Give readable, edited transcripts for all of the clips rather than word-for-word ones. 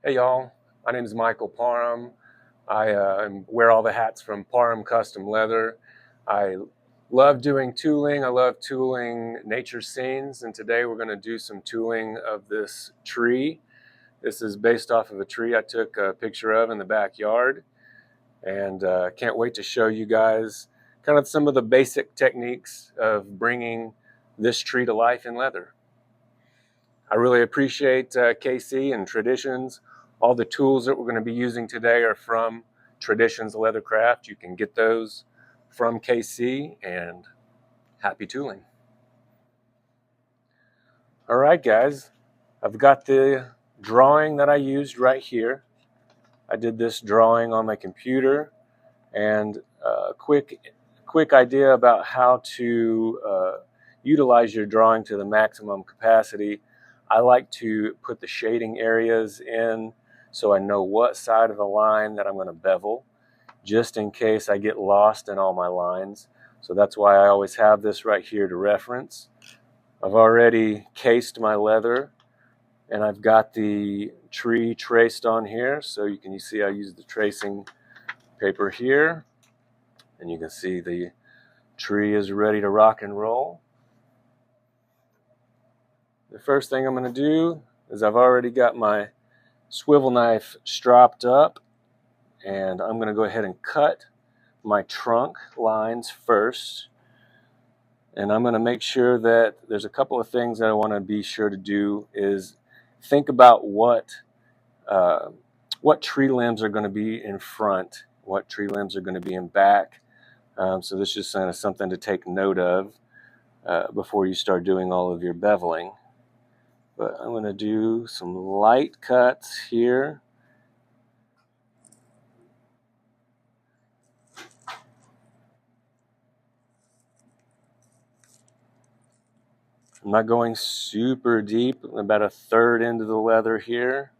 Hey y'all, my name is Michael Parham. I wear all the hats from Parham Custom Leather. I love doing tooling. I love tooling nature scenes, and today we're going to do some tooling of this tree. This is based off of a tree I took a picture of in the backyard, and can't wait to show you guys kind of some of the basic techniques of bringing this tree to life in leather. I really appreciate KC and Traditions. All the tools that we're going to be using today are from Traditions Leathercraft. You can get those from KC, and happy tooling. All right, guys, I've got the drawing that I used right here. I did this drawing on my computer, and a quick idea about how to utilize your drawing to the maximum capacity. I like to put the shading areas in so I know what side of the line that I'm going to bevel, just in case I get lost in all my lines. So that's why I always have this right here to reference. I've already cased my leather, and I've got the tree traced on here, so you can see I use the tracing paper here, and you can see the tree is ready to rock and roll. The first thing I'm going to do is I've already got my swivel knife stropped up, and I'm going to go ahead and cut my trunk lines first. And I'm going to make sure that there's a couple of things that I want to be sure to do is think about what tree limbs are going to be in front, what tree limbs are going to be in back. So this is kind of something to take note of before you start doing all of your beveling. But I'm going to do some light cuts here. I'm not going super deep, I'm about a third into the leather here.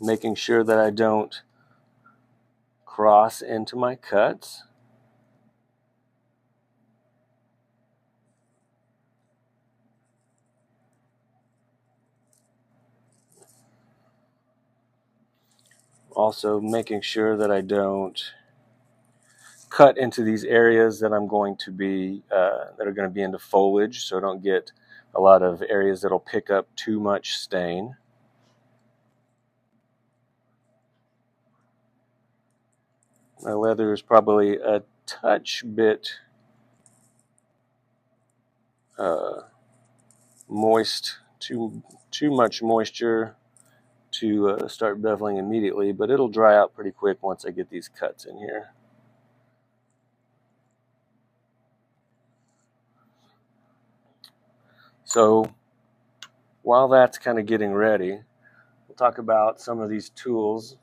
Making sure that I don't cross into my cuts. Also making sure that I don't cut into these areas that I'm going to be that are going to be into foliage, so I don't get a lot of areas that'll pick up too much stain. My leather is probably a touch bit moist, too much moisture to start beveling immediately, but it'll dry out pretty quick once I get these cuts in here. So while that's kind of getting ready, we'll talk about some of these tools.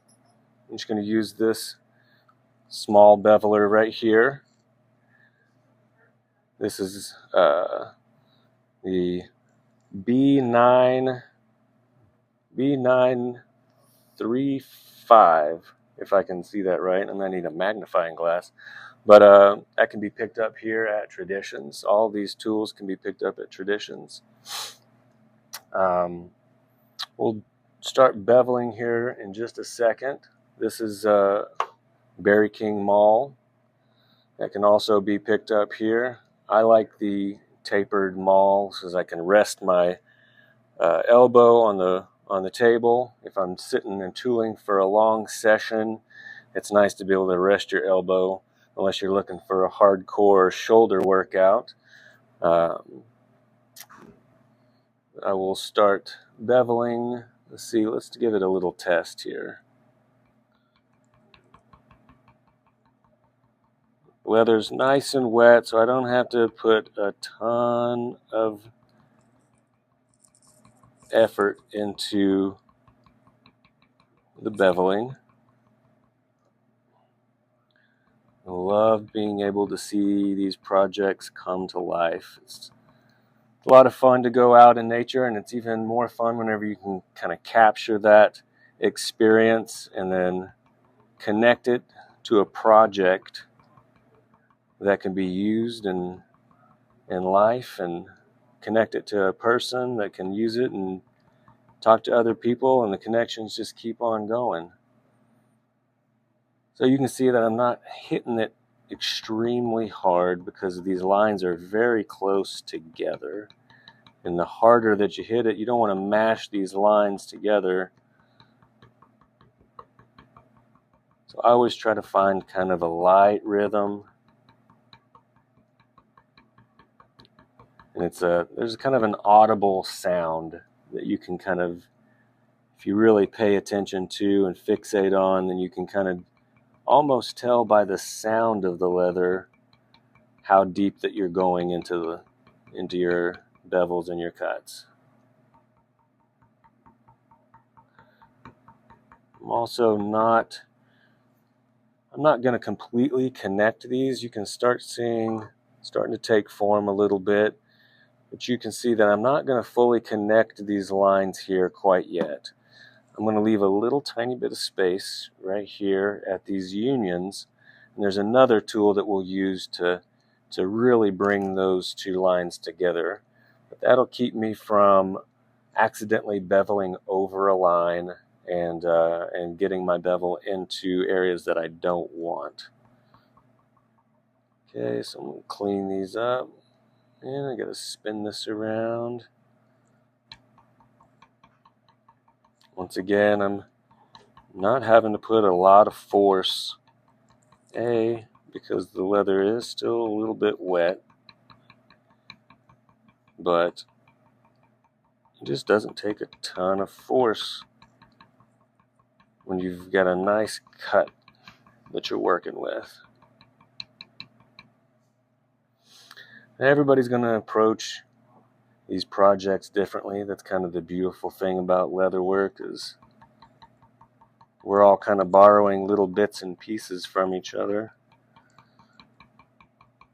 I'm just going to use this small beveler right here. This is the B935, if I can see that right. I'm going to need a magnifying glass. But that can be picked up here at Traditions. All these tools can be picked up at Traditions. We'll start beveling here in just a second. This is Berry King Maul. That can also be picked up here. I like the tapered maul so I can rest my elbow on the table. If I'm sitting and tooling for a long session, it's nice to be able to rest your elbow unless you're looking for a hardcore shoulder workout. I will start beveling. Let's give it a little test here. Leather's nice and wet, so I don't have to put a ton of effort into the beveling. I love being able to see these projects come to life. It's a lot of fun to go out in nature, and it's even more fun whenever you can kind of capture that experience and then connect it to a project that can be used in life and connect it to a person that can use it and talk to other people, and the connections just keep on going. So you can see that I'm not hitting it extremely hard because these lines are very close together. And the harder that you hit it, you don't want to mash these lines together. So I always try to find kind of a light rhythm. And there's kind of an audible sound that you can kind of, if you really pay attention to and fixate on, then you can kind of almost tell by the sound of the leather how deep that you're going into your bevels and your cuts. I'm not going to completely connect these. You can starting to take form a little bit, but you can see that I'm not going to fully connect these lines here quite yet. I'm going to leave a little tiny bit of space right here at these unions, and there's another tool that we'll use to really bring those two lines together. But that'll keep me from accidentally beveling over a line and getting my bevel into areas that I don't want. Okay, so I'm going to clean these up, and I got to spin this around. Once again, I'm not having to put a lot of force, because the leather is still a little bit wet, but it just doesn't take a ton of force when you've got a nice cut that you're working with. And everybody's going to approach these projects differently. That's kind of the beautiful thing about leather work, is we're all kind of borrowing little bits and pieces from each other,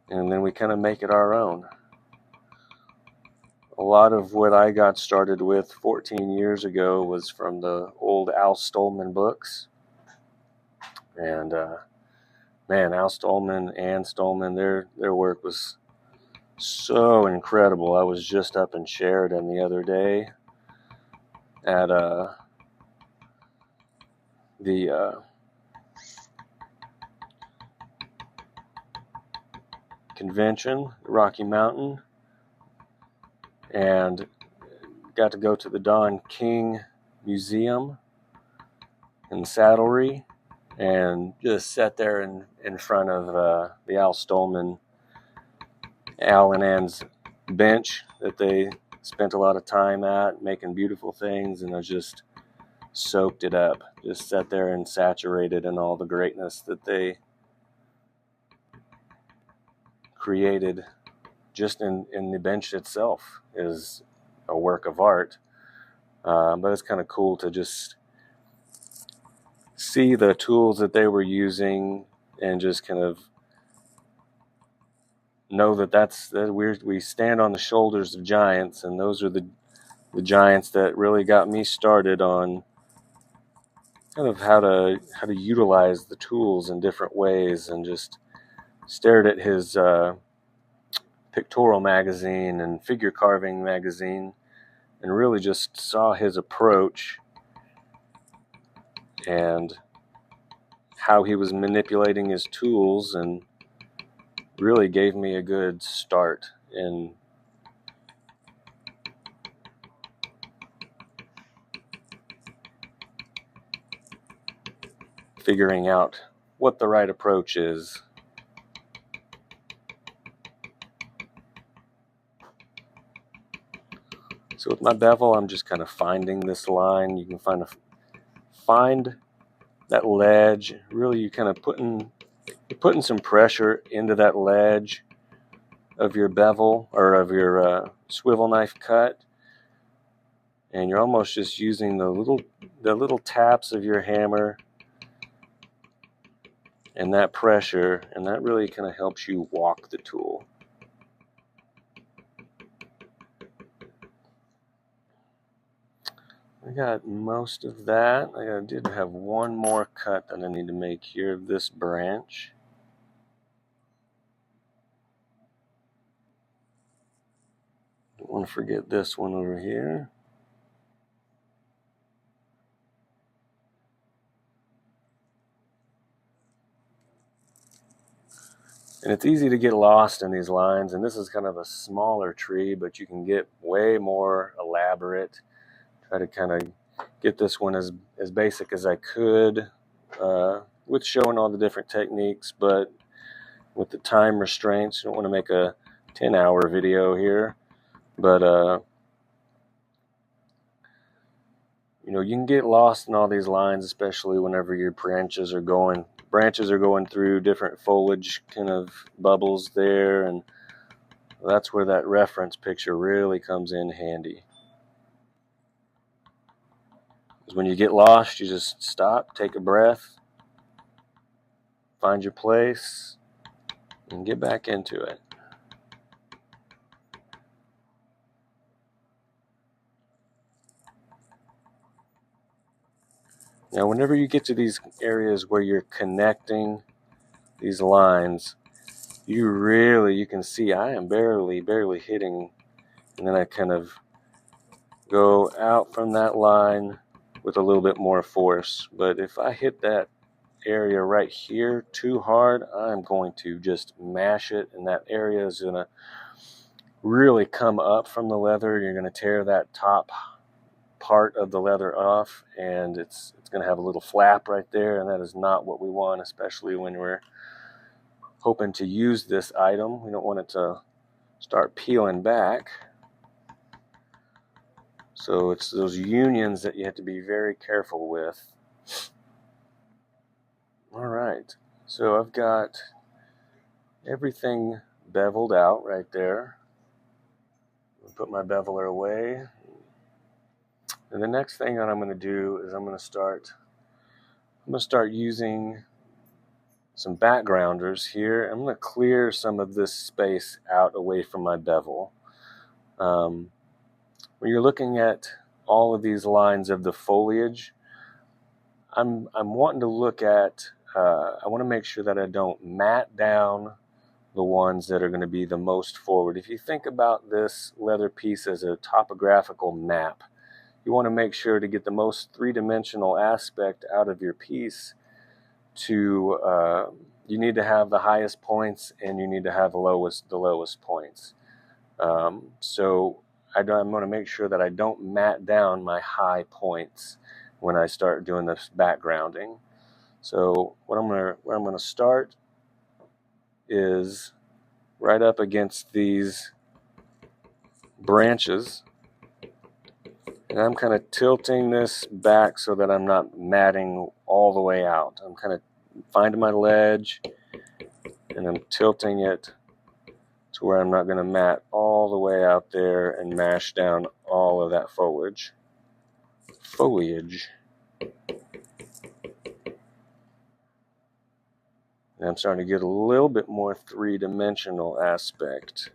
and then we kind of make it our own. A lot of what I got started with 14 years ago was from the old Al Stolman books. And man, Al Stolman, Ann Stolman, their work was so incredible. I was just up in Sheridan the other day at the convention, Rocky Mountain, and got to go to the Don King Museum in Saddlery and just sat there in front of the Al Stolman, Al and Ann's bench that they spent a lot of time at, making beautiful things, and I just soaked it up. Just sat there and saturated in all the greatness that they created. Just in the bench itself is a work of art. But it's kind of cool to just see the tools that they were using and just kind of know that we stand on the shoulders of giants, and those are the giants that really got me started on kind of how to utilize the tools in different ways, and just stared at his pictorial magazine and figure carving magazine and really just saw his approach and how he was manipulating his tools, and really gave me a good start in figuring out what the right approach is. So with my bevel, I'm just kind of finding this line. You can find that ledge. Really, you kind of you're putting some pressure into that ledge of your bevel or of your swivel knife cut, and you're almost just using the little taps of your hammer and that pressure, and that really kind of helps you walk the tool. I got most of that. I did have one more cut that I need to make here of this branch. want to forget this one over here. And it's easy to get lost in these lines, and this is kind of a smaller tree, but you can get way more elaborate. Try to kind of get this one as basic as I could with showing all the different techniques, but with the time restraints. You don't want to make a 10-hour video here, but you know, you can get lost in all these lines, especially whenever your branches are going through different foliage kind of bubbles there, and that's where that reference picture really comes in handy. Because when you get lost, you just stop, take a breath, find your place, and get back into it. Now, whenever you get to these areas where you're connecting these lines, you can see I am barely hitting, and then I kind of go out from that line with a little bit more force. But if I hit that area right here too hard, I'm going to just mash it, and that area is going to really come up from the leather. You're going to tear that top part of the leather off, and it's going to have a little flap right there, and that is not what we want, especially when we're hoping to use this item. We don't want it to start peeling back. So it's those unions that you have to be very careful with. All right, so I've got everything beveled out right there. I'll put my beveler away. And the next thing that I'm going to do is I'm going to start using some backgrounders here. I'm going to clear some of this space out away from my bevel. When you're looking at all of these lines of the foliage, I'm wanting to look at, I want to make sure that I don't mat down the ones that are going to be the most forward. If you think about this leather piece as a topographical map, you want to make sure to get the most three-dimensional aspect out of your piece. You need to have the highest points, and you need to have the lowest points. So I'm going to make sure that I don't mat down my high points when I start doing this backgrounding. So what I'm going to start is right up against these branches. And I'm kind of tilting this back so that I'm not matting all the way out. I'm kind of finding my ledge, and I'm tilting it to where I'm not going to mat all the way out there and mash down all of that foliage. And I'm starting to get a little bit more three-dimensional aspect.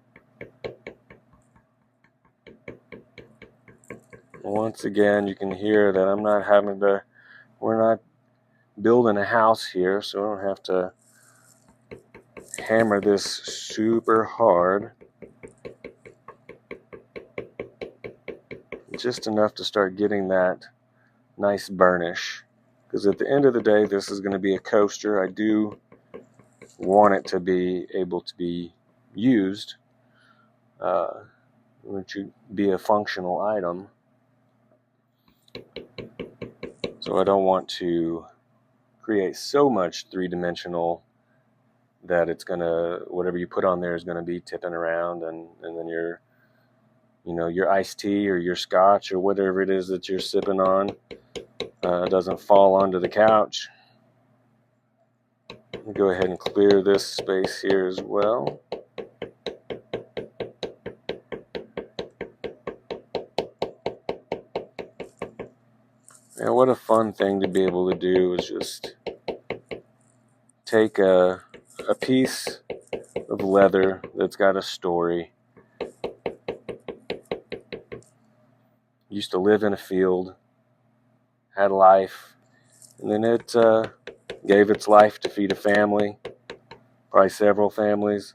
Once again, you can hear that we're not building a house here, so I don't have to hammer this super hard. Just enough to start getting that nice burnish. Because at the end of the day, this is going to be a coaster. I do want it to be able to be used, which would be a functional item. So I don't want to create so much three-dimensional that it's gonna, whatever you put on there is gonna be tipping around, and then your iced tea or your scotch or whatever it is that you're sipping on doesn't fall onto the couch. Let me go ahead and clear this space here as well. And what a fun thing to be able to do is just take a piece of leather that's got a story. Used to live in a field, had life, and then it gave its life to feed a family, probably several families.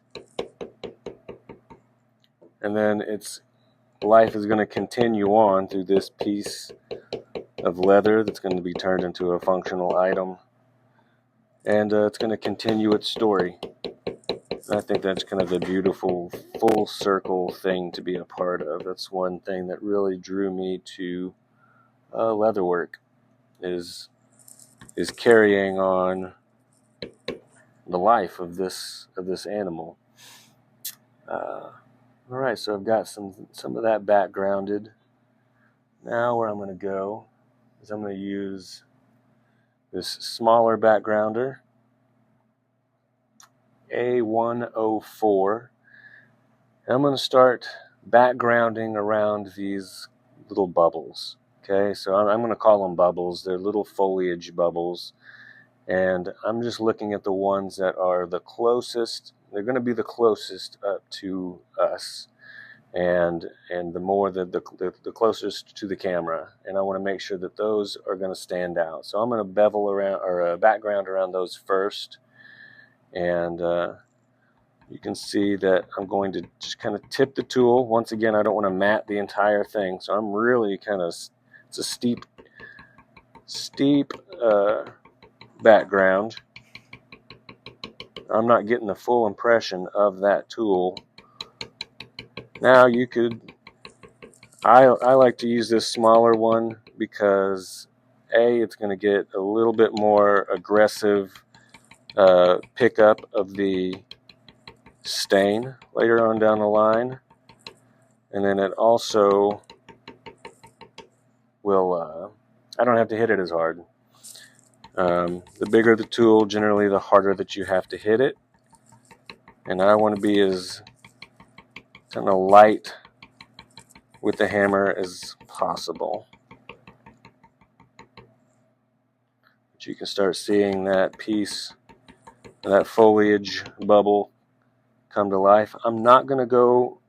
And then it's life is going to continue on through this piece of leather that's going to be turned into a functional item, and it's going to continue its story. And I think that's kind of a beautiful full circle thing to be a part of. That's one thing that really drew me to leatherwork, is carrying on the life of this animal. All right, so I've got some of that backgrounded. Now where I'm going to go is I'm going to use this smaller backgrounder, A104. And I'm going to start backgrounding around these little bubbles. Okay, so I'm going to call them bubbles. They're little foliage bubbles. And I'm just looking at the ones that are the closest. They're going to be the closest up to us, and the closest to the camera. And I want to make sure that those are going to stand out. So I'm going to bevel around, or background around those first. And you can see that I'm going to just kind of tip the tool. Once again, I don't want to mat the entire thing, so I'm really kind of, it's a steep background. I'm not getting the full impression of that tool. Now you could, I like to use this smaller one because it's going to get a little bit more aggressive pickup of the stain later on down the line, and then it also will, I don't have to hit it as hard. The bigger the tool, generally the harder that you have to hit it, and I want to be as kind of light with the hammer as possible. But you can start seeing that piece, that foliage bubble come to life. I'm not going to go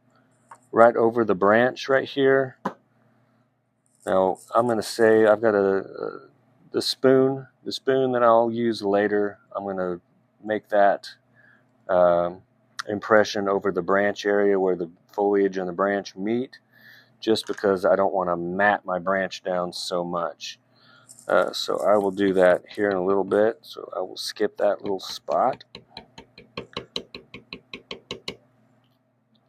right over the branch right here. Now I'm going to say I've got the spoon that I'll use later. I'm going to make that impression over the branch area where the foliage and the branch meet, just because I don't want to mat my branch down so much. So I will do that here in a little bit. So I will skip that little spot.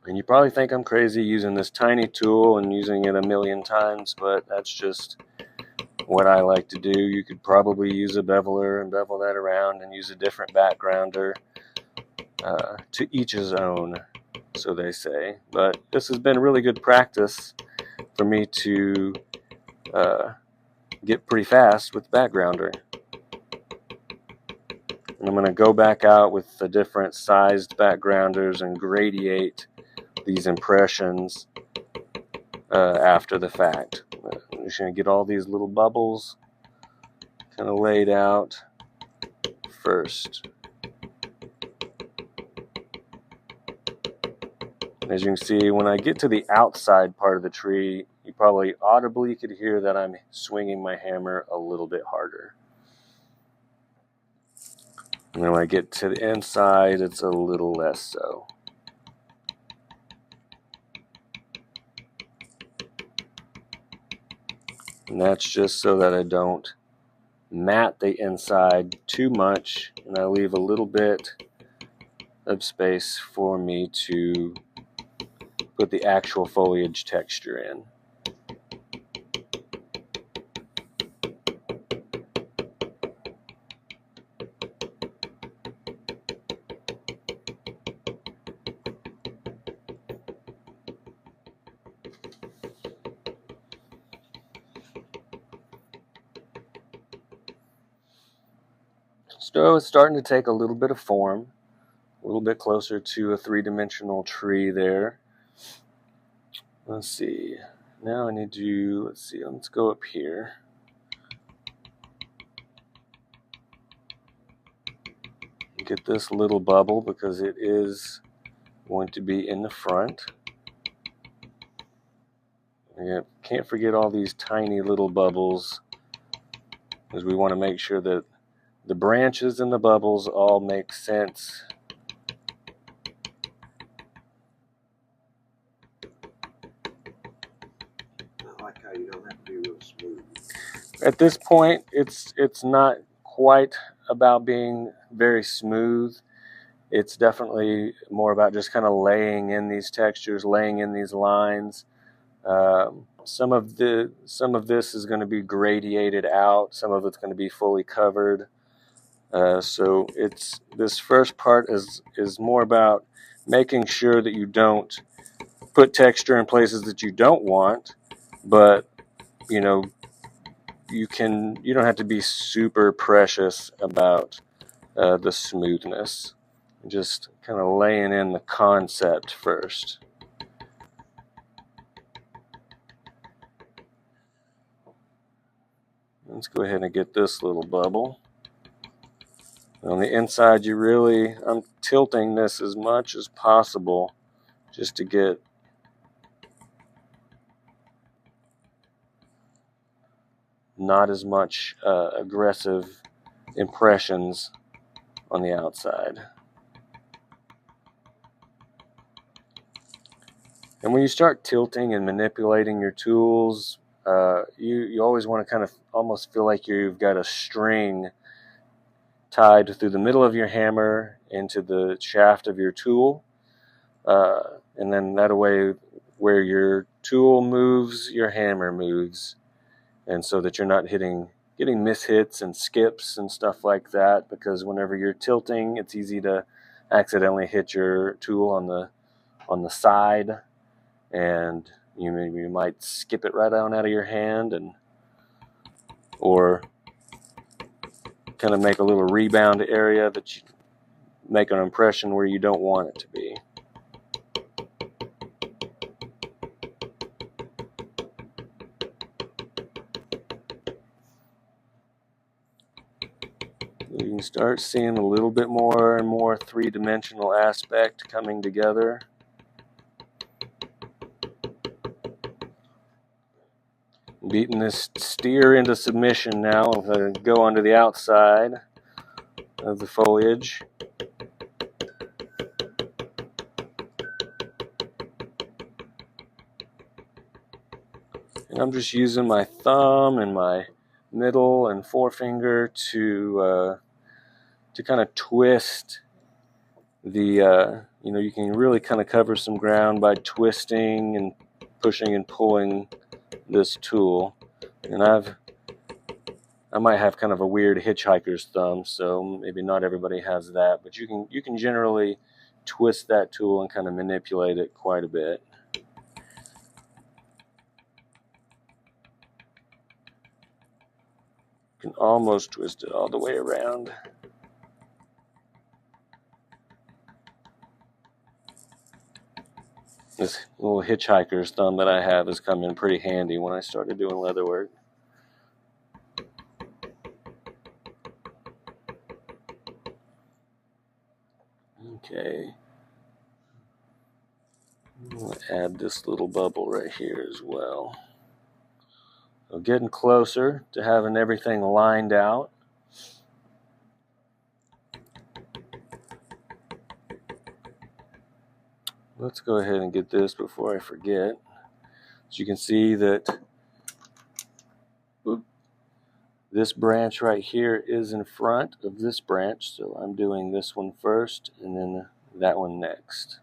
And you probably think I'm crazy using this tiny tool and using it a million times, but that's just what I like to do. You could probably use a beveler and bevel that around and use a different backgrounder. To each his own, so they say. But this has been really good practice for me to get pretty fast with the backgrounder. And I'm going to go back out with the different sized backgrounders and gradiate these impressions after the fact. I'm just going to get all these little bubbles kind of laid out first. As you can see, when I get to the outside part of the tree, you probably audibly could hear that I'm swinging my hammer a little bit harder. And then when I get to the inside, it's a little less so. And that's just so that I don't mat the inside too much, and I leave a little bit of space for me to put the actual foliage texture in. So it's starting to take a little bit of form, a little bit closer to a three-dimensional tree there. Let's see. Now I need to, let's go up here. Get this little bubble because it is going to be in the front. And can't forget all these tiny little bubbles, because we want to make sure that the branches and the bubbles all make sense. At this point, it's not quite about being very smooth. It's definitely more about just kind of laying in these textures, laying in these lines. Some of this is going to be gradiated out. Some of it's going to be fully covered. So this first part is more about making sure that you don't put texture in places that you don't want, but you know you don't have to be super precious about the smoothness. Just kind of laying in the concept first. Let's go ahead and get this little bubble. On the inside, I'm tilting this as much as possible just to get not as much aggressive impressions on the outside. And when you start tilting and manipulating your tools, you always want to kind of almost feel like you've got a string tied through the middle of your hammer into the shaft of your tool. And then that way, where your tool moves, your hammer moves. And so that you're not getting mishits and skips and stuff like that, because whenever you're tilting, it's easy to accidentally hit your tool on the side, and you might skip it right on out of your hand, or kind of make a little rebound area that you make an impression where you don't want it to be. You can start seeing a little bit more and more three-dimensional aspect coming together. Beating this steer into submission now. I'm going to go onto the outside of the foliage. And I'm just using my thumb and my middle and forefinger to kind of twist the, you can really kind of cover some ground by twisting and pushing and pulling this tool. And I might have kind of a weird hitchhiker's thumb, so maybe not everybody has that, but you can generally twist that tool and kind of manipulate it quite a bit. You can almost twist it all the way around. This little hitchhiker's thumb that I have has come in pretty handy when I started doing leatherwork. Okay. I'll add this little bubble right here as well. So getting closer to having everything lined out. Let's go ahead and get this before I forget. As you can see that this branch right here is in front of this branch, so I'm doing this one first and then that one next.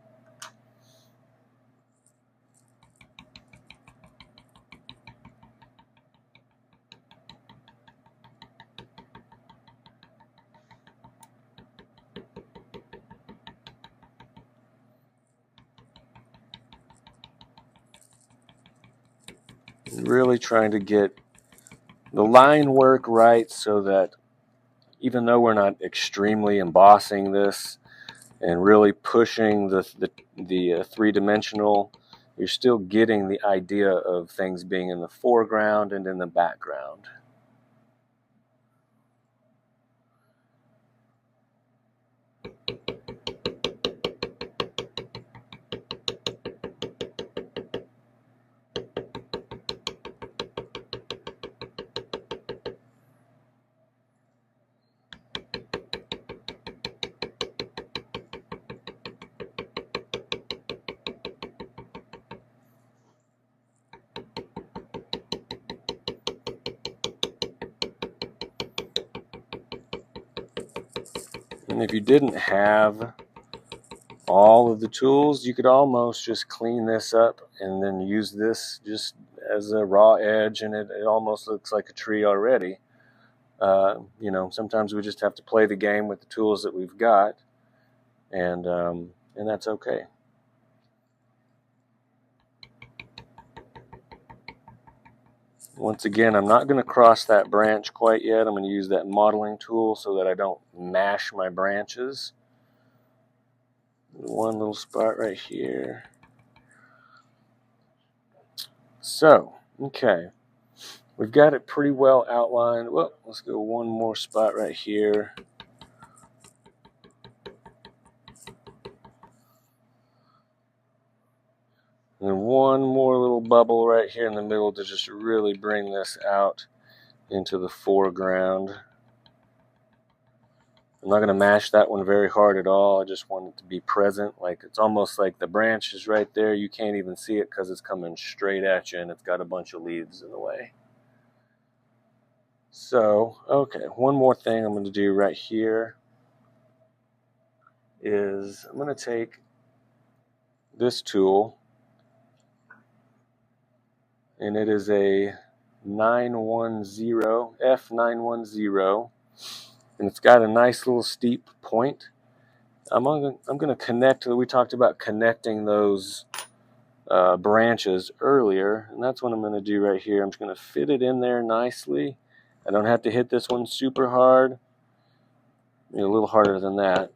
Really trying to get the line work right so that even though we're not extremely embossing this and really pushing the three-dimensional, you're still getting the idea of things being in the foreground and in the background. And if you didn't have all of the tools, you could almost just clean this up and then use this just as a raw edge, and it almost looks like a tree already. You know, sometimes we just have to play the game with the tools that we've got, and that's okay. Once again, I'm not going to cross that branch quite yet. I'm going to use that modeling tool so that I don't mash my branches. One little spot right here. So, okay. We've got it pretty well outlined. Well, let's go one more spot right here. And one more little bubble right here in the middle to just really bring this out into the foreground. I'm not going to mash that one very hard at all. I just want it to be present. Like, it's almost like the branch is right there. You can't even see it because it's coming straight at you and it's got a bunch of leaves in the way. So, okay, one more thing I'm going to do right here is I'm going to take this tool, and it is a F910, and it's got a nice little steep point. I'm going to connect. We talked about connecting those branches earlier, and that's what I'm going to do right here. I'm just going to fit it in there nicely. I don't have to hit this one super hard. I mean, a little harder than that.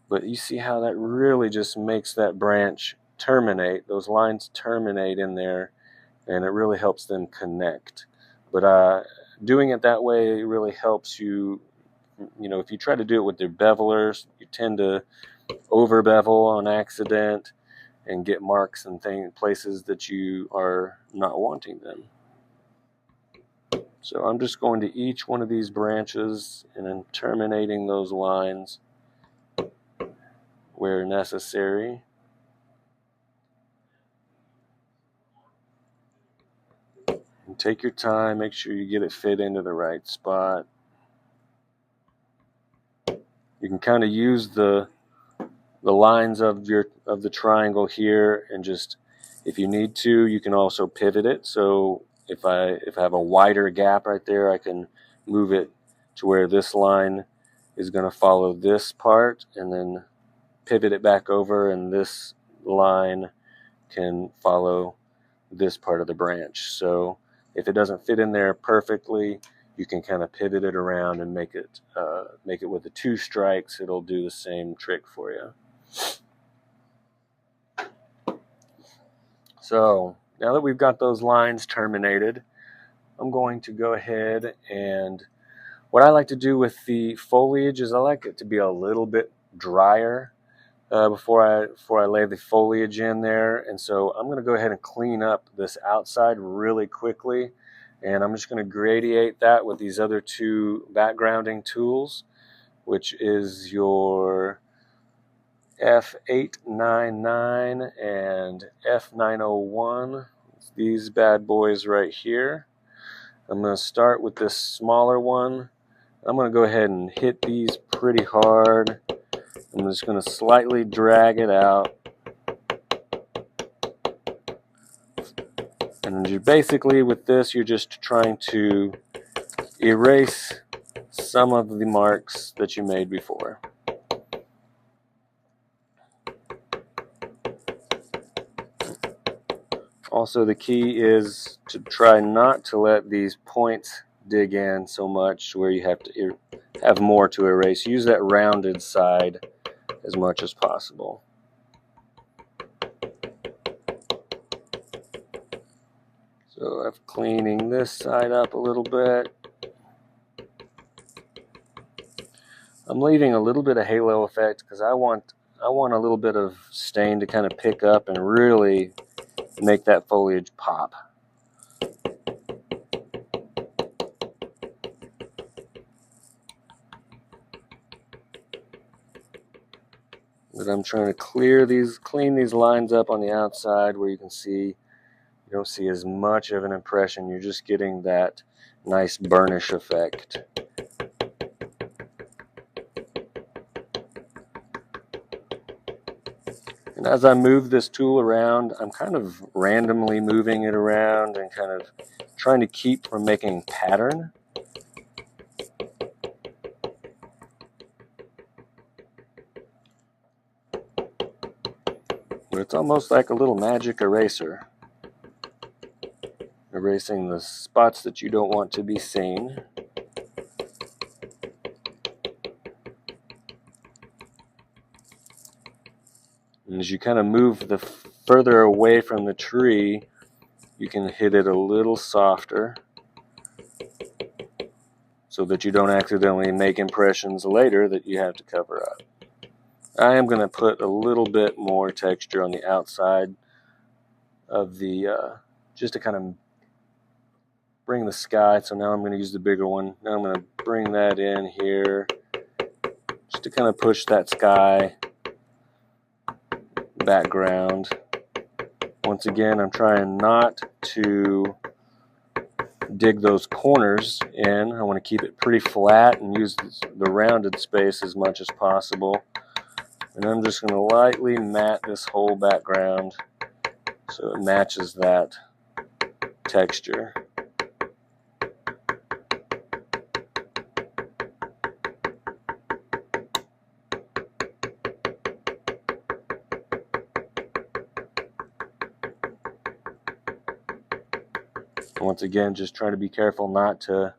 But you see how that really just makes that branch terminate. Those lines terminate in there, and it really helps them connect. But doing it that way really helps you. You know, if you try to do it with your bevelers, you tend to over bevel on accident and get marks and places that you are not wanting them. So I'm just going to each one of these branches and then terminating those lines where necessary. And take your time, make sure you get it fit into the right spot. You can kind of use the lines of the triangle here, and just, if you need to, you can also pivot it. So if I have a wider gap right there, I can move it to where this line is going to follow this part, and then pivot it back over, and this line can follow this part of the branch. So if it doesn't fit in there perfectly, you can kind of pivot it around and make it with the two strikes. It'll do the same trick for you. So now that we've got those lines terminated, I'm going to go ahead, and what I like to do with the foliage is I like it to be a little bit drier before I lay the foliage in there. And so I'm going to go ahead and clean up this outside really quickly, and I'm just going to gradiate that with these other two backgrounding tools, which is your F899 and F901. It's these bad boys right here. I'm going to start with this smaller one. I'm going to go ahead and hit these pretty hard. I'm just going to slightly drag it out. And basically with this, you're just trying to erase some of the marks that you made before. Also, the key is to try not to let these points dig in so much where you have to have more to erase. Use that rounded side as much as possible. So I'm cleaning this side up a little bit. I'm leaving a little bit of halo effect because I want a little bit of stain to kind of pick up and really make that foliage pop. But I'm trying to clean these lines up on the outside where you can see, you don't see as much of an impression. You're just getting that nice burnish effect. And as I move this tool around, I'm kind of randomly moving it around and kind of trying to keep from making pattern. But it's almost like a little magic eraser, erasing the spots that you don't want to be seen. And as you kind of move the further away from the tree, you can hit it a little softer so that you don't accidentally make impressions later that you have to cover up. I am going to put a little bit more texture on the outside of the, just to kind of bring the sky. So now I'm going to use the bigger one. Now I'm going to bring that in here just to kind of push that sky background. Once again, I'm trying not to dig those corners in. I want to keep it pretty flat and use the rounded space as much as possible. And I'm just going to lightly matte this whole background so it matches that texture. Once again, just try to be careful not to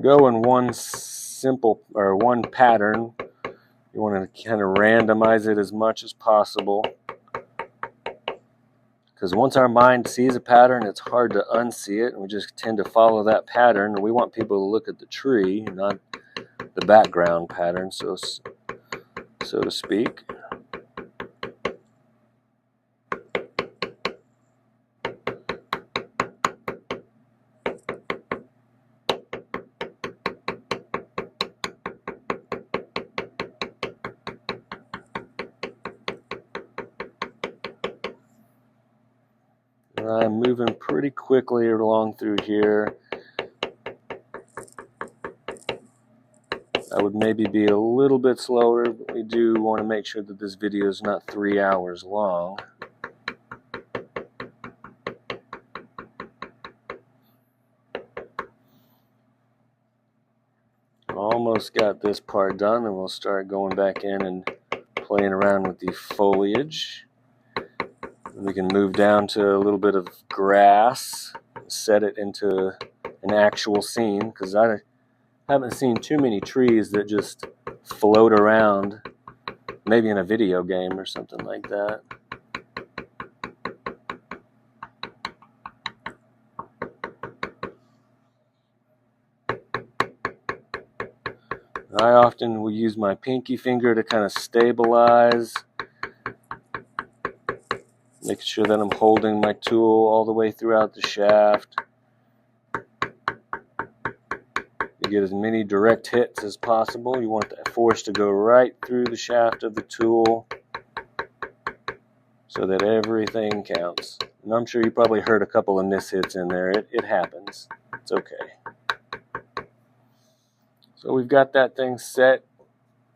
go in one simple or one pattern. You want to kind of randomize it as much as possible, because once our mind sees a pattern, it's hard to unsee it, and we just tend to follow that pattern. And we want people to look at the tree, not the background pattern, so to speak. I'm moving pretty quickly along through here. I would maybe be a little bit slower, but we do want to make sure that this video is not 3 hours long. Almost got this part done, and we'll start going back in and playing around with the foliage. We can move down to a little bit of grass, set it into an actual scene, because I haven't seen too many trees that just float around, maybe in a video game or something like that. I often will use my pinky finger to kind of stabilize, making sure that I'm holding my tool all the way throughout the shaft. You get as many direct hits as possible. You want that force to go right through the shaft of the tool so that everything counts. And I'm sure you probably heard a couple of mishits in there. It happens. It's okay. So we've got that thing set.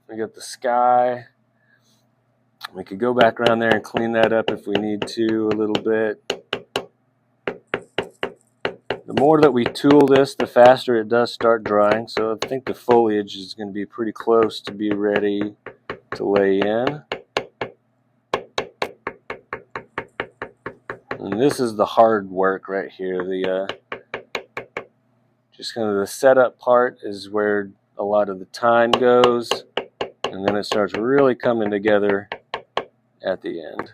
We got the sky. We could go back around there and clean that up if we need to a little bit. The more that we tool this, the faster it does start drying. So I think the foliage is going to be pretty close to be ready to lay in. And this is the hard work right here. Just kind of the setup part is where a lot of the time goes, and then it starts really coming together at the end.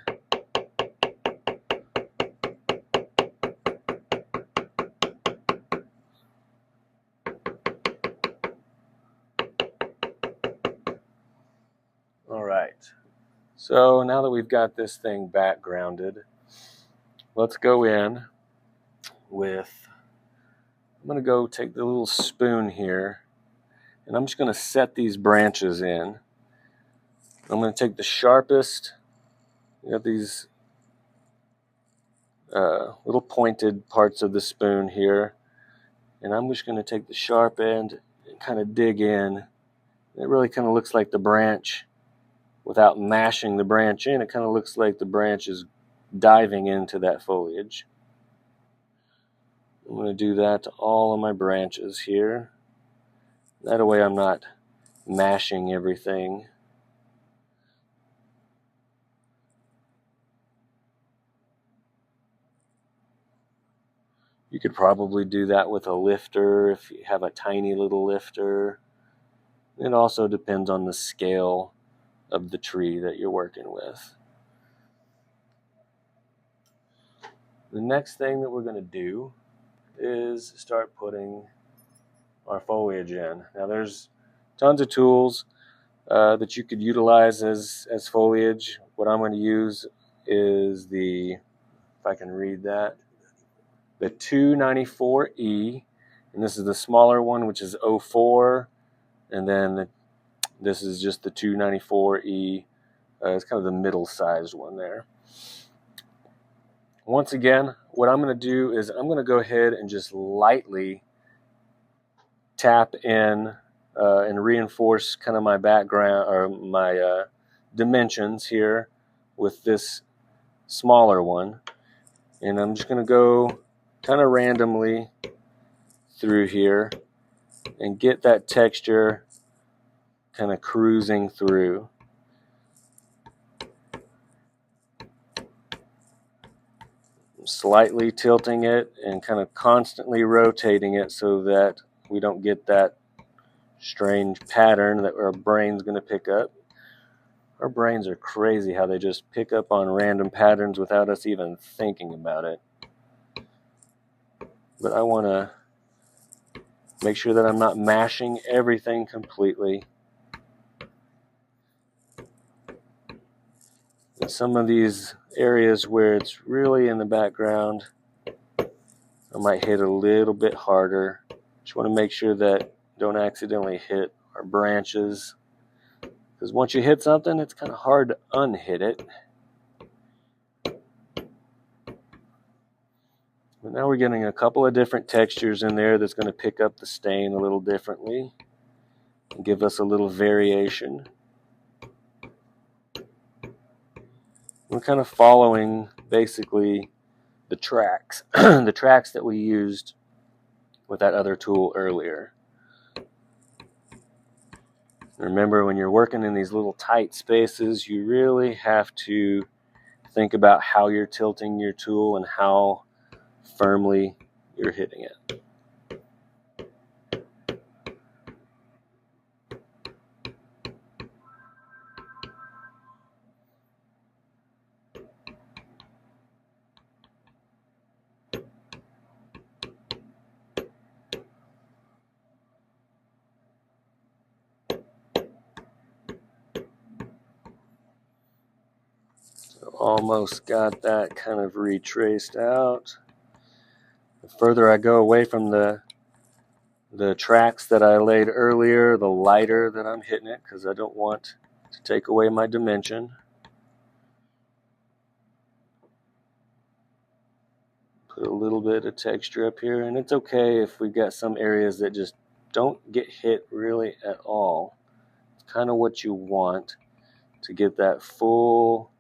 All right, so now that we've got this thing backgrounded, let's go in with, I'm going to go take the little spoon here, and I'm just going to set these branches in. I'm going to take the sharpest, you got these little pointed parts of the spoon here, and I'm just going to take the sharp end and kind of dig in. It really kind of looks like the branch without mashing the branch in. It kind of looks like the branch is diving into that foliage. I'm going to do that to all of my branches here. That way I'm not mashing everything. You could probably do that with a lifter if you have a tiny little lifter. It also depends on the scale of the tree that you're working with. The next thing that we're going to do is start putting our foliage in. Now there's tons of tools that you could utilize as foliage. What I'm going to use is if I can read that, the 294E, and this is the smaller one, which is 04, and then this is just the 294E. It's kind of the middle-sized one there. Once again, what I'm going to do is I'm going to go ahead and just lightly tap in and reinforce kind of my background or my dimensions here with this smaller one. And I'm just going to go kind of randomly through here and get that texture kind of cruising through. Slightly tilting it and kind of constantly rotating it so that we don't get that strange pattern that our brain's going to pick up. Our brains are crazy how they just pick up on random patterns without us even thinking about it. But I want to make sure that I'm not mashing everything completely. In some of these areas where it's really in the background, I might hit a little bit harder. Just want to make sure that don't accidentally hit our branches, because once you hit something, it's kind of hard to unhit it. But now we're getting a couple of different textures in there that's going to pick up the stain a little differently and give us a little variation. We're kind of following basically the tracks, the tracks that we used with that other tool earlier. Remember, when you're working in these little tight spaces, you really have to think about how you're tilting your tool and how firmly you're hitting it. So almost got that kind of retraced out. The further I go away from the tracks that I laid earlier, the lighter that I'm hitting it, because I don't want to take away my dimension. Put a little bit of texture up here, and it's okay if we got some areas that just don't get hit really at all. It's kind of what you want to get that full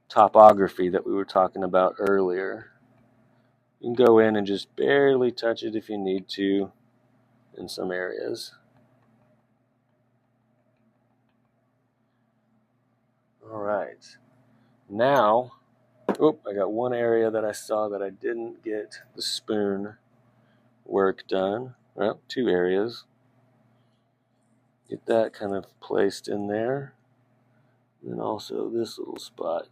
topography that we were talking about earlier. You can go in and just barely touch it if you need to in some areas. All right. Now, I got one area that I saw that I didn't get the spoon work done. Well, two areas. Get that kind of placed in there. And also this little spot.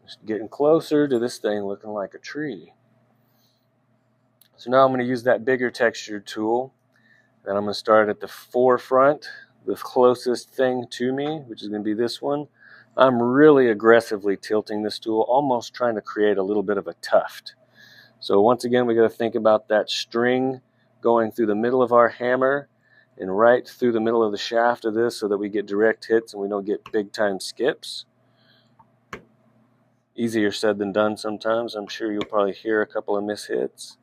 Just getting closer to this thing looking like a tree. So now I'm going to use that bigger texture tool. And I'm going to start at the forefront, the closest thing to me, which is going to be this one. I'm really aggressively tilting this tool, almost trying to create a little bit of a tuft. So once again, we got to think about that string going through the middle of our hammer and right through the middle of the shaft of this so that we get direct hits and we don't get big time skips. Easier said than done sometimes. I'm sure you'll probably hear a couple of mishits.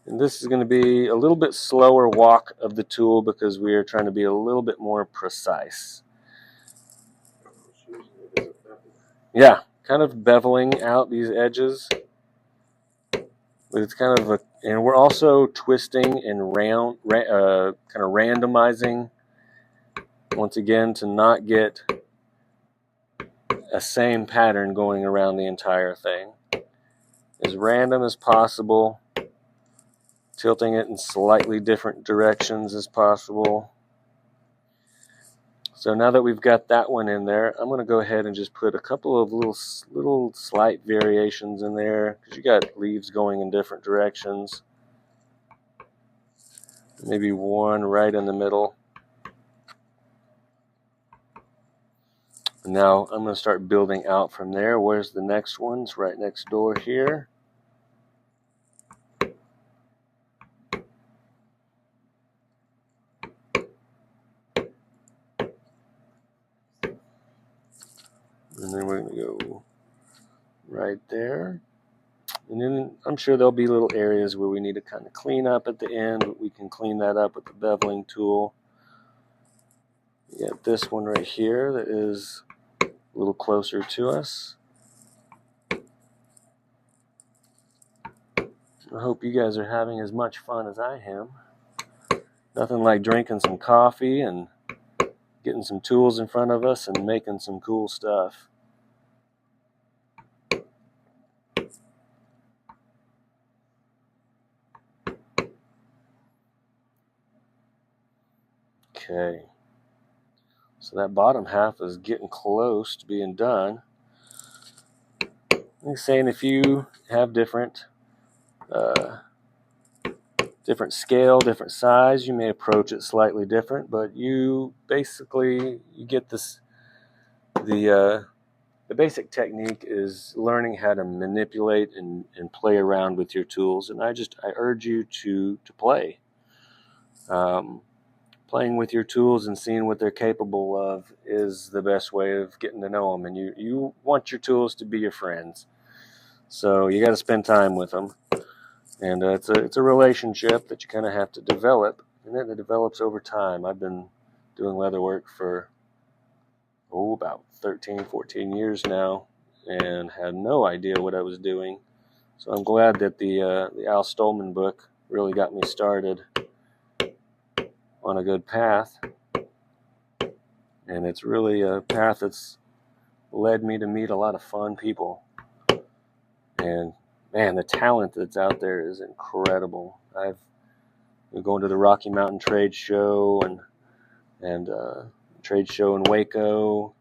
And this is going to be a little bit slower walk of the tool because we are trying to be a little bit more precise. Yeah, kind of beveling out these edges. But it's kind of and we're also twisting and kind of randomizing once again to not get a same pattern going around the entire thing. As random as possible, tilting it in slightly different directions as possible. So now that we've got that one in there, I'm going to go ahead and just put a couple of little slight variations in there because you got leaves going in different directions. Maybe one right in the middle. Now I'm going to start building out from there. Where's the next one? It's right next door here. And then we're going to go right there. And then I'm sure there'll be little areas where we need to kind of clean up at the end, but we can clean that up with the beveling tool. You got this one right here that is a little closer to us. I hope you guys are having as much fun as I am. Nothing like drinking some coffee and getting some tools in front of us and making some cool stuff. Okay. So that bottom half is getting close to being done. Like saying, if you have different scale, different size, you may approach it slightly different, but you basically get this. The basic technique is learning how to manipulate and play around with your tools, and I urge you to play. Playing with your tools and seeing what they're capable of is the best way of getting to know them, and you want your tools to be your friends, so you got to spend time with them, and it's a relationship that you kind of have to develop, and then it develops over time. I've been doing leather work for about 13, 14 years now, and had no idea what I was doing. So I'm glad that the Al Stolman book really got me started on a good path. And it's really a path that's led me to meet a lot of fun people. And man, the talent that's out there is incredible. I've been going to the Rocky Mountain Trade Show and trade show in Waco.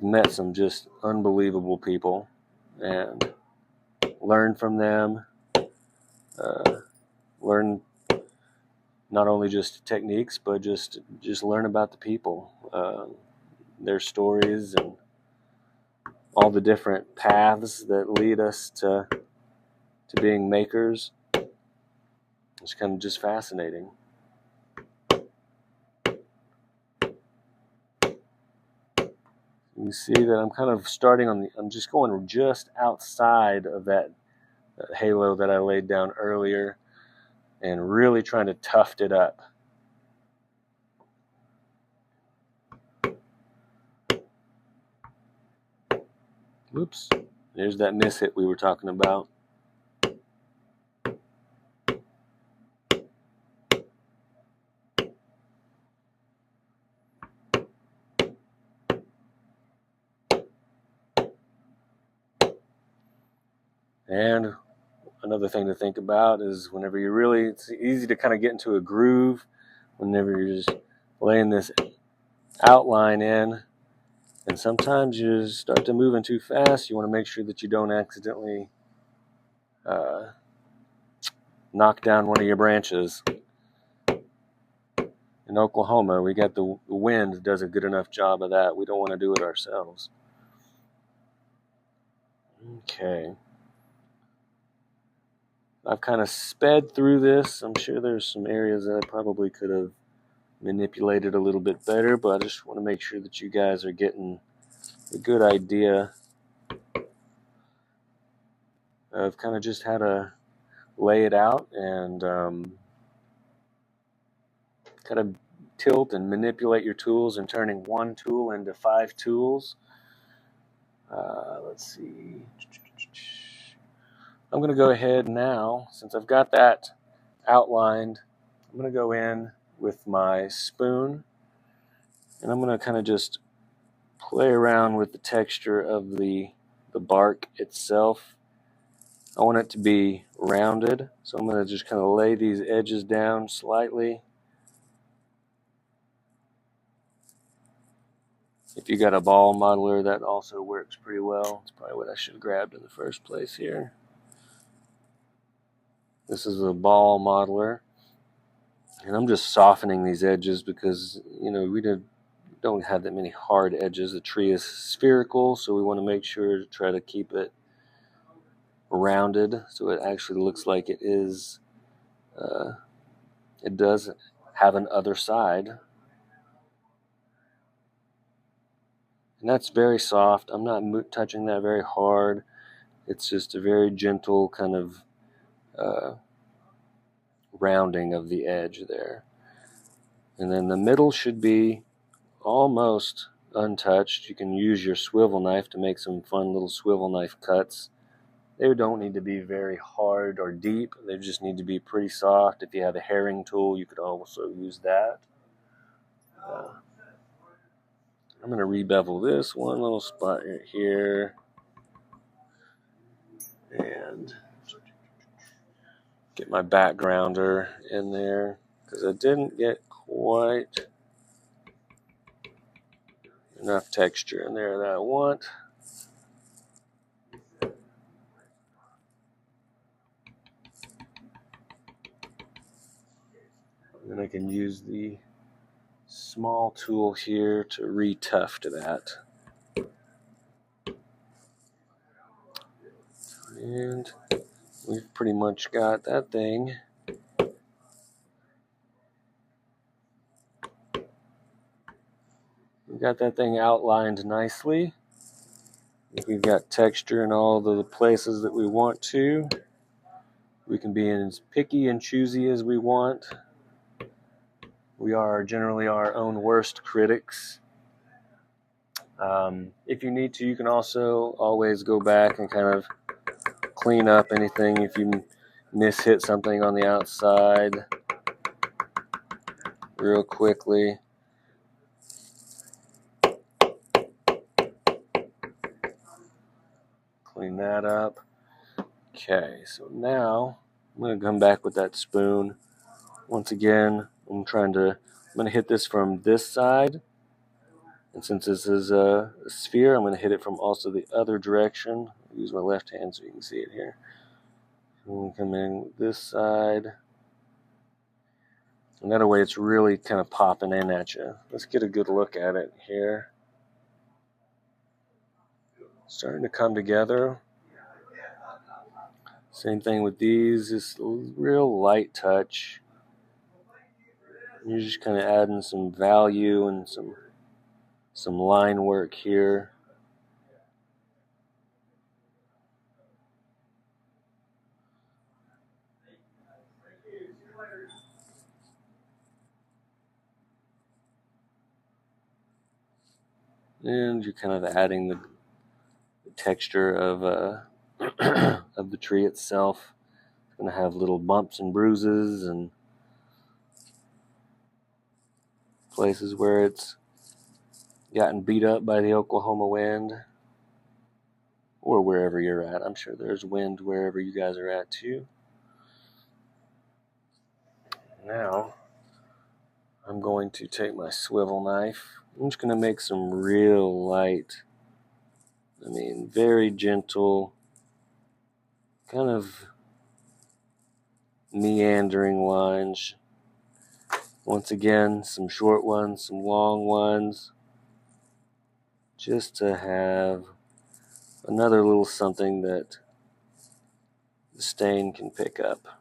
Met some just unbelievable people and learned from them. Learn not only just techniques, but just learn about the people, their stories, and all the different paths that lead us to being makers. It's kind of just fascinating. You see that I'm kind of starting I'm just going just outside of that halo that I laid down earlier and really trying to tuft it up. Oops, there's that mishit we were talking about. And another thing to think about is whenever it's easy to kind of get into a groove whenever you're just laying this outline in, and sometimes you start to moving too fast. You want to make sure that you don't accidentally knock down one of your branches. In Oklahoma, we got the wind does a good enough job of that. We don't want to do it ourselves. Okay. I've kind of sped through this. I'm sure there's some areas that I probably could have manipulated a little bit better, but I just want to make sure that you guys are getting a good idea of kind of just how to lay it out and kind of tilt and manipulate your tools and turning one tool into 5 tools. Let's see. I'm going to go ahead now, since I've got that outlined, I'm going to go in with my spoon and I'm going to kind of just play around with the texture of the bark itself. I want it to be rounded, so I'm going to just kind of lay these edges down slightly. If you got a ball modeler, that also works pretty well. It's probably what I should have grabbed in the first place here. This is a ball modeler, and I'm just softening these edges because, you know, we don't have that many hard edges. The tree is spherical, so we want to make sure to try to keep it rounded so it actually looks like it is. It does have an other side. And that's very soft. I'm not touching that very hard. It's just a very gentle kind of rounding of the edge there. And then the middle should be almost untouched. You can use your swivel knife to make some fun little swivel knife cuts. They don't need to be very hard or deep. They just need to be pretty soft. If you have a herring tool, you could also use that. I'm going to rebevel this one little spot right here. And get my backgrounder in there because I didn't get quite enough texture in there that I want. And I can use the small tool here to retuft that. And we've pretty much got that thing. We've got that thing outlined nicely. We've got texture in all the places that we want to. We can be as picky and choosy as we want. We are generally our own worst critics. If you need to, you can also always go back and kind of clean up anything if you hit something on the outside real quickly. Clean that up. Okay, so now I'm going to come back with that spoon. Once again, I'm going to hit this from this side. And since this is a sphere, I'm going to hit it from also the other direction. I'll use my left hand so you can see it here. I'm going to come in with this side. And that way it's really kind of popping in at you. Let's get a good look at it here. Starting to come together. Same thing with these, just real light touch. You're just kind of adding some value and some line work here. And you're kind of adding the texture of of the tree itself. It's going to have little bumps and bruises and places where it's gotten beat up by the Oklahoma wind or wherever you're at. I'm sure there's wind wherever you guys are at too. Now I'm going to take my swivel knife. I'm just going to make some real light, very gentle, kind of meandering lines. Once again, some short ones, some long ones, just to have another little something that the stain can pick up.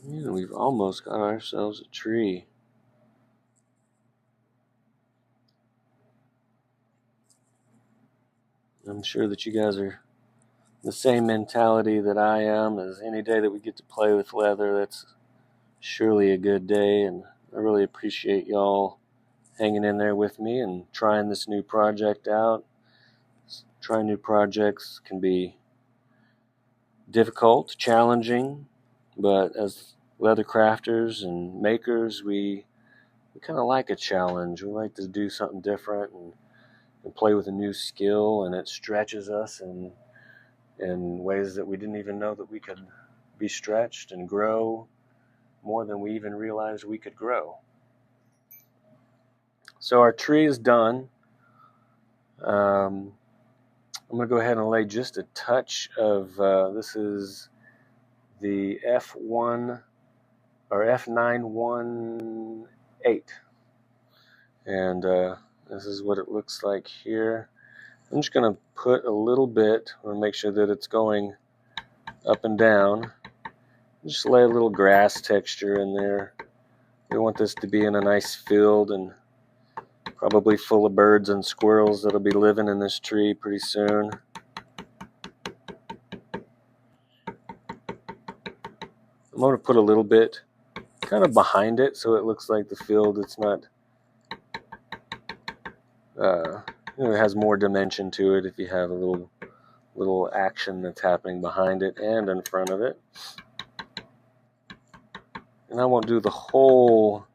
And we've almost got ourselves a tree. sure that you guys are the same mentality that I am. As any day that we get to play with leather, that's surely a good day, and I really appreciate y'all hanging in there with me and trying this new project out. Trying new projects can be difficult, challenging, but as leather crafters and makers, we kind of like a challenge. We like to do something different and play with a new skill, and it stretches us in ways that we didn't even know that we could be stretched and grow more than we even realized we could grow. So our tree is done. I'm going to go ahead and lay just a touch of, this is the F1 or F918. And this is what it looks like here. I'm just going to put a little bit, I want to make sure that it's going up and down. Just lay a little grass texture in there. We want this to be in a nice field and probably full of birds and squirrels that'll be living in this tree pretty soon. I'm going to put a little bit kind of behind it so it looks like the field. It's not, it has more dimension to it if you have a little action that's happening behind it and in front of it. And I won't do the whole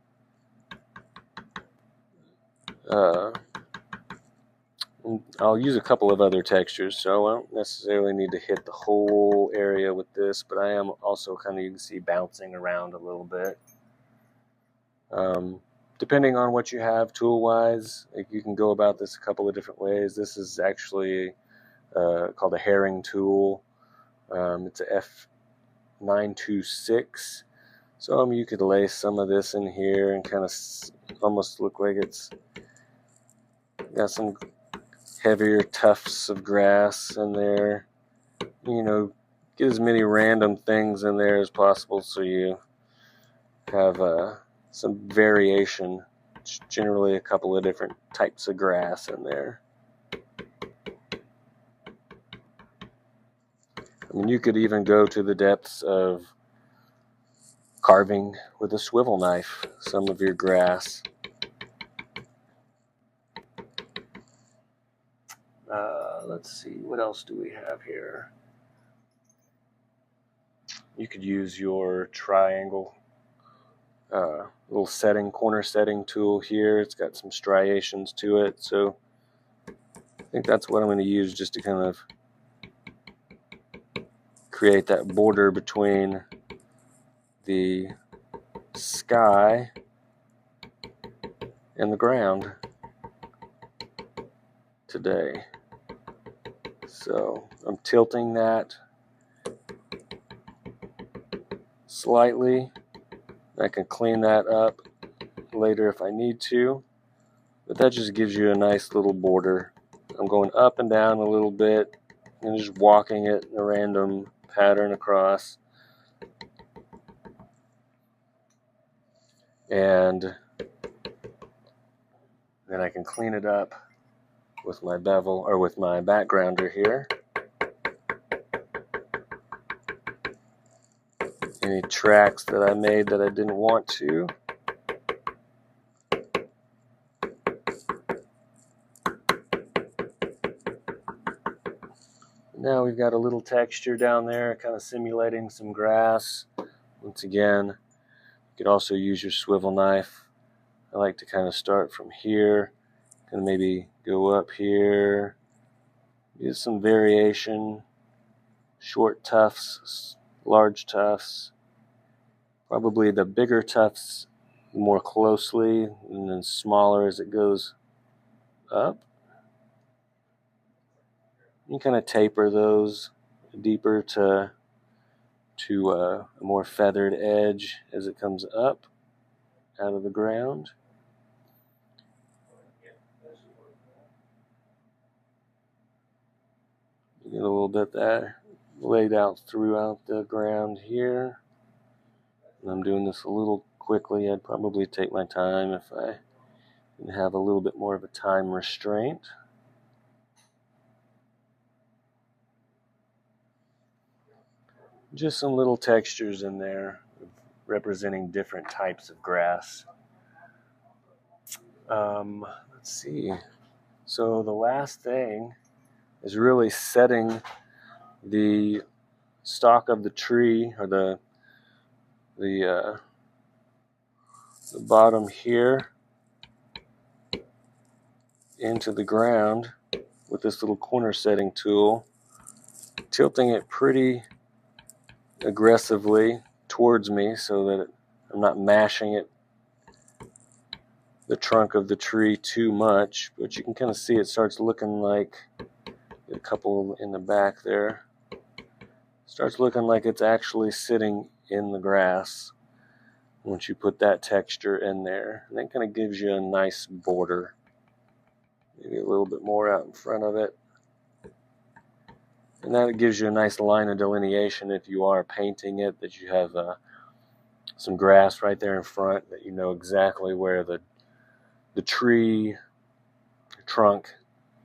I'll use a couple of other textures, so I won't necessarily need to hit the whole area with this, but I am also kind of, you can see, bouncing around a little bit. Depending on what you have tool-wise, you can go about this a couple of different ways. This is actually called a herring tool. It's a F926. So you could lay some of this in here and kind of almost look like it's got some heavier tufts of grass in there. You know, get as many random things in there as possible so you have some variation. It's generally a couple of different types of grass in there. I mean, you could even go to the depths of carving with a swivel knife some of your grass. Let's see, what else do we have here? You could use your triangle little corner setting tool here. It's got some striations to it, so I think that's what I'm going to use just to kind of create that border between the sky and the ground today. So I'm tilting that slightly. I can clean that up later if I need to, but that just gives you a nice little border. I'm going up and down a little bit and just walking it in a random pattern across. And then I can clean it up with my bevel or with my backgrounder here. Any tracks that I made that I didn't want to. Now we've got a little texture down there, kind of simulating some grass. Once again, you could also use your swivel knife. I like to kind of start from here, kind of maybe go up here, use some variation, short tufts, large tufts, probably the bigger tufts more closely, and then smaller as it goes up. You kind of taper those deeper to a more feathered edge as it comes up out of the ground. You get a little bit there laid out throughout the ground here. And I'm doing this a little quickly. I'd probably take my time if I didn't have a little bit more of a time restraint. Just some little textures in there representing different types of grass. Let's see. So the last thing is really setting the stalk of the tree, or the bottom here, into the ground with this little corner setting tool, tilting it pretty aggressively towards me so that I'm not mashing it, the trunk of the tree, too much. But you can kind of see it starts looking like, a couple in the back there, starts looking like it's actually sitting in the grass once you put that texture in there. And that kind of gives you a nice border, maybe a little bit more out in front of it. And that gives you a nice line of delineation if you are painting it, that you have some grass right there in front, that you know exactly where the tree trunk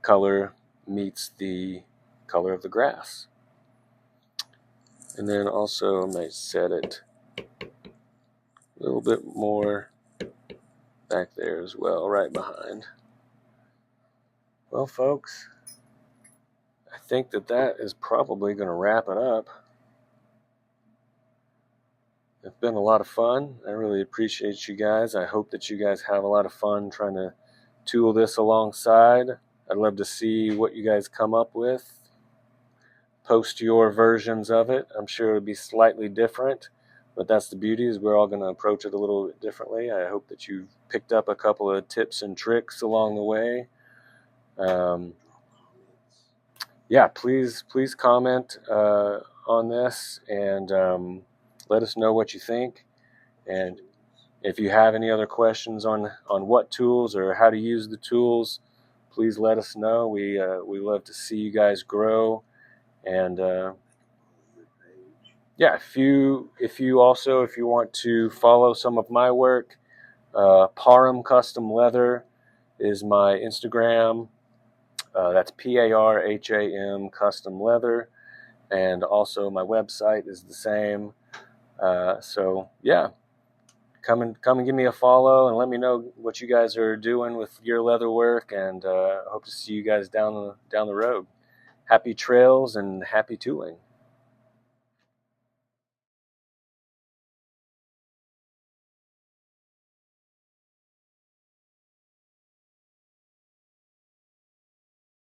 color meets the color of the grass. And then also I might set it a little bit more back there as well, right behind. Well, folks, I think that is probably going to wrap it up. It's been a lot of fun. I really appreciate you guys. I hope that you guys have a lot of fun trying to tool this alongside. I'd love to see what you guys come up with. Post your versions of it. I'm sure it'll be slightly different, but that's the beauty, is we're all going to approach it a little bit differently. I hope that you've picked up a couple of tips and tricks along the way. Yeah, please comment on this, and let us know what you think. And if you have any other questions on what tools or how to use the tools, please let us know. We love to see you guys grow. And yeah, if you want to follow some of my work, Parham Custom Leather is my Instagram. That's Parham Custom Leather, and also my website is the same. So yeah, come and give me a follow and let me know what you guys are doing with your leather work, and hope to see you guys down the road. Happy trails and happy tooling.